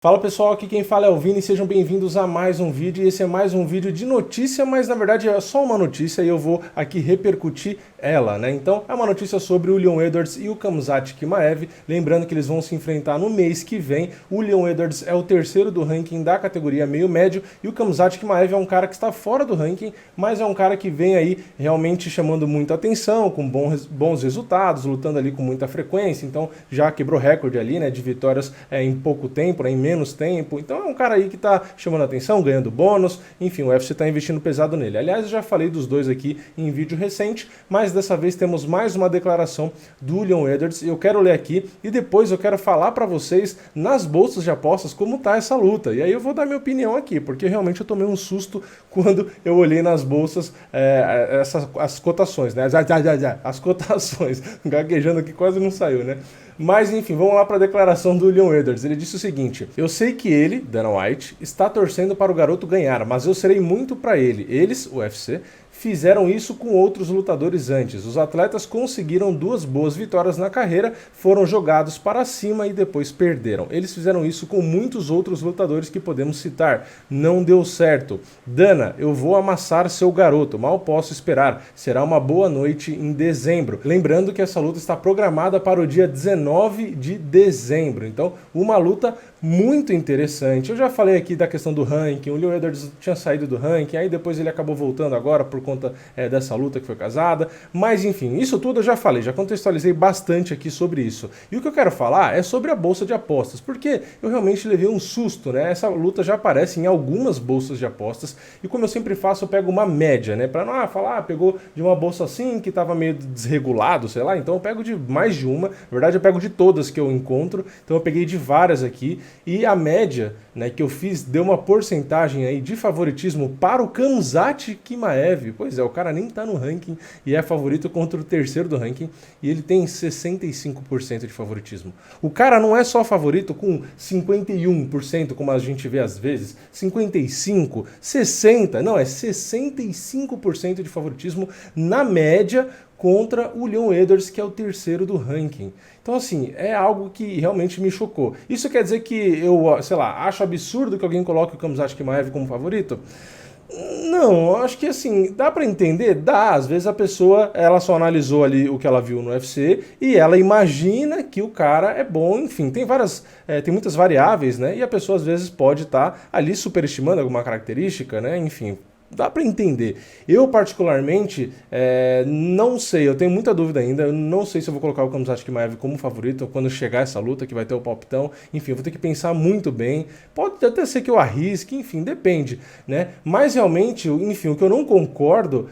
Fala pessoal, aqui quem fala é o Vini, sejam bem-vindos a mais um vídeo. Esse é mais um vídeo de notícia, mas na verdade é só uma notícia e eu vou aqui repercutir ela, né? Então é uma notícia sobre o Leon Edwards e o Khamzat Chimaev, lembrando que eles vão se enfrentar no mês que vem. O Leon Edwards é o terceiro do ranking da categoria meio médio e o Khamzat Chimaev é um cara que está fora do ranking, mas é um cara que vem aí realmente chamando muita atenção, com bons resultados, lutando ali com muita frequência, então já quebrou recorde ali, né, de vitórias em pouco tempo, né, em menos tempo. Então é um cara aí que tá chamando atenção, ganhando bônus, enfim, o UFC tá investindo pesado nele. Aliás, eu já falei dos dois aqui em vídeo recente, mas dessa vez temos mais uma declaração do Leon Edwards. Eu quero ler aqui e depois eu quero falar para vocês nas bolsas de apostas como tá essa luta. E aí eu vou dar minha opinião aqui, porque realmente eu tomei um susto quando eu olhei nas bolsas as cotações, né? As cotações. Gaguejando aqui quase não saiu, né? Mas enfim, vamos lá para a declaração do Leon Edwards. Ele disse o seguinte: eu sei que ele, Dana White, está torcendo para o garoto ganhar, mas eu serei muito para ele. Eles, o UFC, fizeram isso com outros lutadores antes. Os atletas conseguiram duas boas vitórias na carreira, foram jogados para cima e depois perderam. Eles fizeram isso com muitos outros lutadores que podemos citar. Não deu certo. Dana, eu vou amassar seu garoto, mal posso esperar. Será uma boa noite em dezembro. Lembrando que essa luta está programada para o dia 19 de dezembro. Então, uma luta muito interessante. Eu já falei aqui da questão do ranking, o Leon Edwards tinha saído do ranking, aí depois ele acabou voltando agora por conta dessa luta que foi casada, mas enfim, isso tudo eu já falei, já contextualizei bastante aqui sobre isso. E o que eu quero falar é sobre a bolsa de apostas, porque eu realmente levei um susto, né? Essa luta já aparece em algumas bolsas de apostas, e como eu sempre faço, eu pego uma média, né? Pra não falar, pegou de uma bolsa assim, que tava meio desregulado, sei lá, então eu pego de mais de uma, na verdade eu pego de todas que eu encontro, então eu peguei de várias aqui, e a média, né, que eu fiz deu uma porcentagem aí de favoritismo para o Khamzat Chimaev. Pois é, o cara nem tá no ranking e é favorito contra o terceiro do ranking e ele tem 65% de favoritismo. O cara não é só favorito com 51%, como a gente vê às vezes, 55%, 60%, não, é 65% de favoritismo na média contra o Leon Edwards, que é o terceiro do ranking. Então, assim, é algo que realmente me chocou. Isso quer dizer que eu, sei lá, acho absurdo que alguém coloque o Khamzat Chimaev como favorito? Não, acho que assim, dá pra entender? Dá, às vezes a pessoa, ela só analisou ali o que ela viu no UFC e ela imagina que o cara é bom, enfim, tem muitas variáveis, né? E a pessoa às vezes pode estar ali superestimando alguma característica, né? Enfim, dá para entender. Eu, particularmente, não sei, eu tenho muita dúvida ainda, eu não sei se eu vou colocar o Khamzat Chimaev como favorito quando chegar essa luta, que vai ter o palpitão, enfim, eu vou ter que pensar muito bem, pode até ser que eu arrisque, enfim, depende, né? Mas realmente, enfim, o que eu não concordo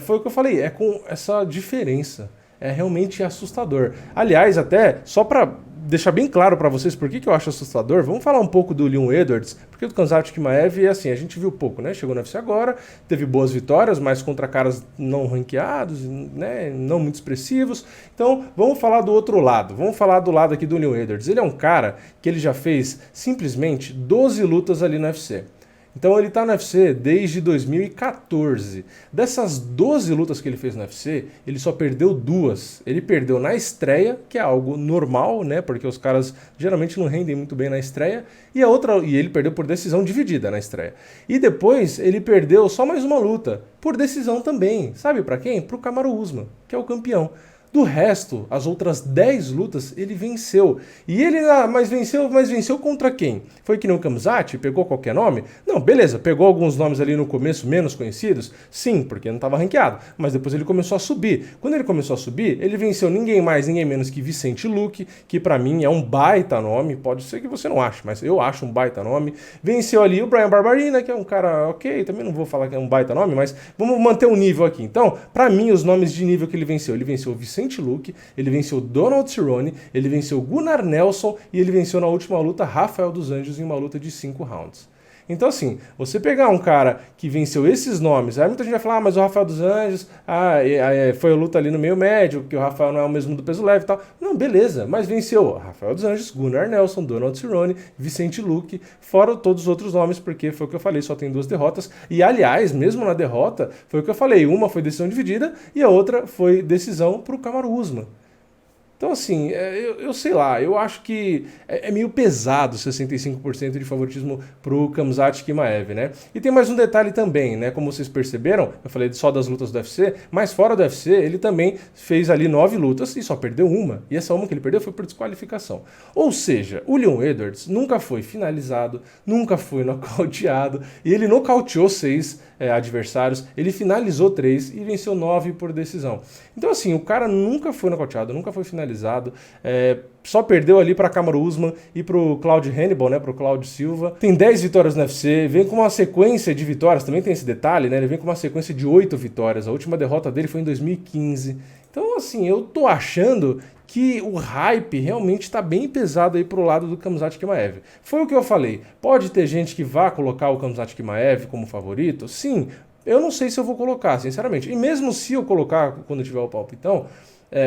foi o que eu falei, é com essa diferença. É realmente assustador. Aliás, até, só para deixar bem claro para vocês por que eu acho assustador, vamos falar um pouco do Leon Edwards, porque o Khamzat Chimaev, assim, a gente viu pouco, né? Chegou no UFC agora, teve boas vitórias, mas contra caras não ranqueados, né? Não muito expressivos. Então, vamos falar do outro lado. Vamos falar do lado aqui do Leon Edwards. Ele é um cara que ele já fez simplesmente 12 lutas ali no UFC. Então ele tá no UFC desde 2014. Dessas 12 lutas que ele fez no UFC, ele só perdeu duas. Ele perdeu na estreia, que é algo normal, né? Porque os caras geralmente não rendem muito bem na estreia. E ele perdeu por decisão dividida na estreia. E depois ele perdeu só mais uma luta, por decisão também. Sabe pra quem? Pro Kamaru Usman, que é o campeão. Do resto, as outras 10 lutas, ele venceu. E ele, mas venceu contra quem? Foi que nem o Khamzat? Pegou qualquer nome? Não, beleza, pegou alguns nomes ali no começo menos conhecidos? Sim, porque não estava ranqueado. Mas depois ele começou a subir. Quando ele começou a subir, ele venceu ninguém mais, ninguém menos que Vicente Luque, que pra mim é um baita nome. Pode ser que você não ache, mas eu acho um baita nome. Venceu ali o Bryan Barberena, que é um cara ok, também não vou falar que é um baita nome, mas vamos manter o nível aqui. Então, pra mim, os nomes de nível que ele venceu o Vicente Luque, ele venceu Donald Cerrone, ele venceu Gunnar Nelson e ele venceu na última luta Rafael dos Anjos em uma luta de 5 rounds. Então, assim, você pegar um cara que venceu esses nomes, aí muita gente vai falar, mas o Rafael dos Anjos, foi a luta ali no meio médio, que o Rafael não é o mesmo do peso leve e tal. Não, beleza, mas venceu Rafael dos Anjos, Gunnar Nelson, Donald Cerrone, Vicente Luque, fora todos os outros nomes, porque foi o que eu falei, só tem 2 derrotas. E, aliás, mesmo na derrota, foi o que eu falei, uma foi decisão dividida e a outra foi decisão pro Kamaru Usman. Então, assim, eu sei lá, eu acho que é meio pesado 65% de favoritismo pro Khamzat Chimaev, né? E tem mais um detalhe também, né? Como vocês perceberam, eu falei só das lutas do UFC, mas fora do UFC, ele também fez ali 9 lutas e só perdeu uma. E essa uma que ele perdeu foi por desqualificação. Ou seja, o Leon Edwards nunca foi finalizado, nunca foi nocauteado, e ele nocauteou 6 adversários, ele finalizou 3 e venceu 9 por decisão. Então, assim, o cara nunca foi nocauteado, nunca foi finalizado, só perdeu ali para Kamaru Usman e pro Claudio Hannibal, né, pro Claudio Silva. Tem 10 vitórias no UFC, vem com uma sequência de vitórias, também tem esse detalhe, né, ele vem com uma sequência de 8 vitórias, a última derrota dele foi em 2015. Então, assim, eu tô achando que o hype realmente está bem pesado aí pro lado do Khamzat Chimaev. Foi o que eu falei, pode ter gente que vá colocar o Khamzat Chimaev como favorito? Sim, eu não sei se eu vou colocar, sinceramente. E mesmo se eu colocar quando tiver o palpitão,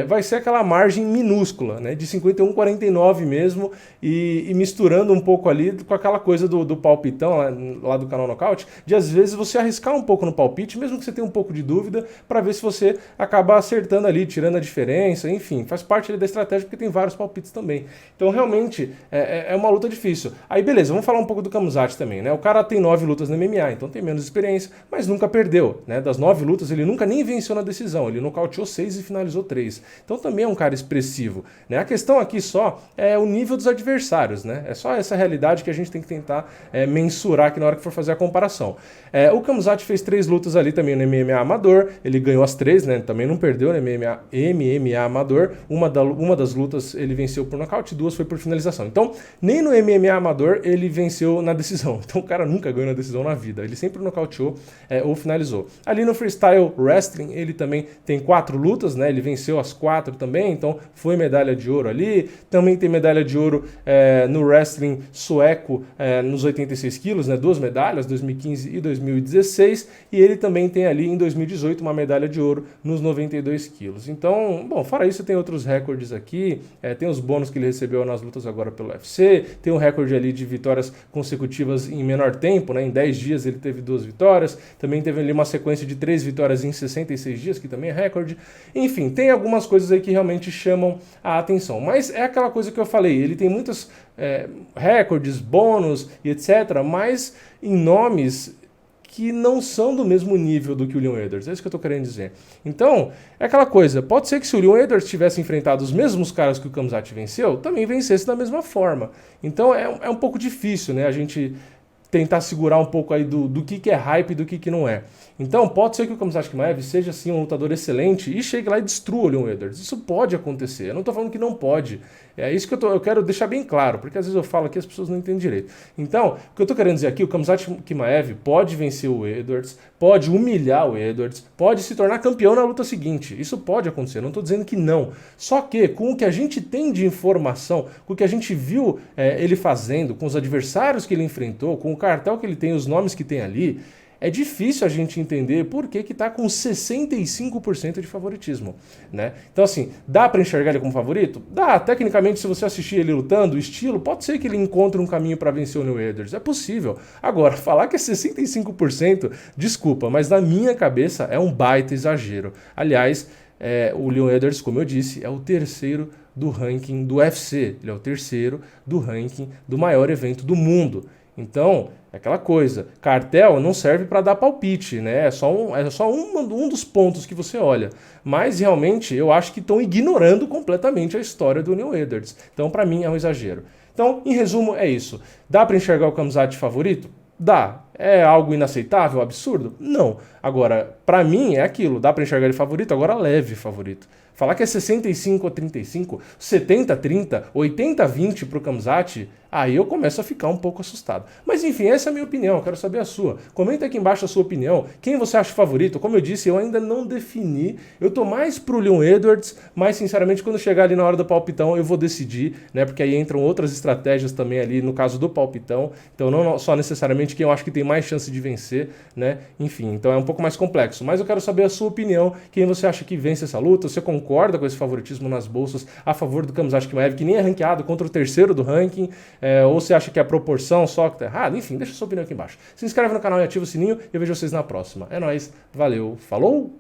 vai ser aquela margem minúscula, né, de 51-49 mesmo, e misturando um pouco ali com aquela coisa do palpitão lá do canal Nocaute, de às vezes você arriscar um pouco no palpite, mesmo que você tenha um pouco de dúvida, para ver se você acaba acertando ali, tirando a diferença, enfim, faz parte ali da estratégia, porque tem vários palpites também. Então realmente é uma luta difícil. Aí beleza, vamos falar um pouco do Khamzat também, né, o cara tem 9 lutas no MMA, então tem menos experiência, mas nunca perdeu, né, das 9 lutas ele nunca nem venceu na decisão, ele nocauteou 6 e finalizou 3. Então também é um cara expressivo, né? A questão aqui só é o nível dos adversários, né? É só essa realidade que a gente tem que tentar mensurar aqui na hora que for fazer a comparação. O Khamzat fez 3 lutas ali também no MMA amador, ele ganhou as 3, né? Também não perdeu no MMA amador. Uma das lutas ele venceu por nocaute, 2 foi por finalização. Então, nem no MMA amador ele venceu na decisão. Então o cara nunca ganhou na decisão na vida, ele sempre nocauteou ou finalizou. Ali no Freestyle Wrestling ele também tem 4 lutas, né? Ele venceu as 4 também, então foi medalha de ouro ali. Também tem medalha de ouro no wrestling sueco nos 86 quilos, né, 2 medalhas, 2015 e 2016, e ele também tem ali em 2018 uma medalha de ouro nos 92 quilos. Então, bom, fora isso tem outros recordes aqui, tem os bônus que ele recebeu nas lutas agora pelo UFC, tem um recorde ali de vitórias consecutivas em menor tempo, né, em 10 dias ele teve 2 vitórias, também teve ali uma sequência de 3 vitórias em 66 dias, que também é recorde. Enfim, tem algumas coisas aí que realmente chamam a atenção. Mas é aquela coisa que eu falei, ele tem muitos recordes, bônus e etc., mas em nomes que não são do mesmo nível do que o Leon Edwards, é isso que eu estou querendo dizer. Então, é aquela coisa, pode ser que se o Leon Edwards tivesse enfrentado os mesmos caras que o Khamzat venceu, também vencesse da mesma forma. Então é um pouco difícil, né, a gente tentar segurar um pouco aí do que é hype e do que não é. Então, pode ser que o Khamzat Chimaev seja, assim, um lutador excelente e chegue lá e destrua o Leon Edwards. Isso pode acontecer. Eu não estou falando que não pode. É isso que eu quero deixar bem claro, porque às vezes eu falo aqui e as pessoas não entendem direito. Então, o que eu estou querendo dizer aqui, o Khamzat Chimaev pode vencer o Edwards, pode humilhar o Edwards, pode se tornar campeão na luta seguinte. Isso pode acontecer, não estou dizendo que não. Só que, com o que a gente tem de informação, com o que a gente viu ele fazendo, com os adversários que ele enfrentou, com o cartel que ele tem, os nomes que tem ali, é difícil a gente entender por que está com 65% de favoritismo, né? Então, assim, dá para enxergar ele como favorito? Dá. Tecnicamente, se você assistir ele lutando, o estilo, pode ser que ele encontre um caminho para vencer o Leon Edwards. É possível. Agora, falar que é 65%, desculpa, mas na minha cabeça é um baita exagero. Aliás, o Leon Edwards, como eu disse, é o terceiro do ranking do UFC. Ele é o terceiro do ranking do maior evento do mundo. Então, é aquela coisa, cartel não serve para dar palpite, né? É só um dos pontos que você olha. Mas realmente eu acho que estão ignorando completamente a história do Leon Edwards. Então, para mim, é um exagero. Então, em resumo, é isso. Dá para enxergar o Khamzat favorito? Dá. É algo inaceitável, absurdo? Não. Agora, para mim é aquilo, dá para enxergar ele favorito, agora leve favorito. Falar que é 65-35, 70-30, 80-20 pro Khamzat, aí eu começo a ficar um pouco assustado. Mas enfim, essa é a minha opinião, eu quero saber a sua. Comenta aqui embaixo a sua opinião, quem você acha favorito. Como eu disse, eu ainda não defini, eu tô mais pro Leon Edwards, mas sinceramente quando chegar ali na hora do palpitão eu vou decidir, né, porque aí entram outras estratégias também ali no caso do palpitão, então não só necessariamente quem eu acho que tem mais chance de vencer, né, enfim, então é um pouco mais complexo, mas eu quero saber a sua opinião, quem você acha que vence essa luta, você concorda com esse favoritismo nas bolsas a favor do Khamzat Chimaev, que nem é ranqueado, contra o terceiro do ranking, ou você acha que a proporção só que tá errada? Enfim, deixa a sua opinião aqui embaixo. Se inscreve no canal e ativa o sininho e eu vejo vocês na próxima. É nóis, valeu, falou!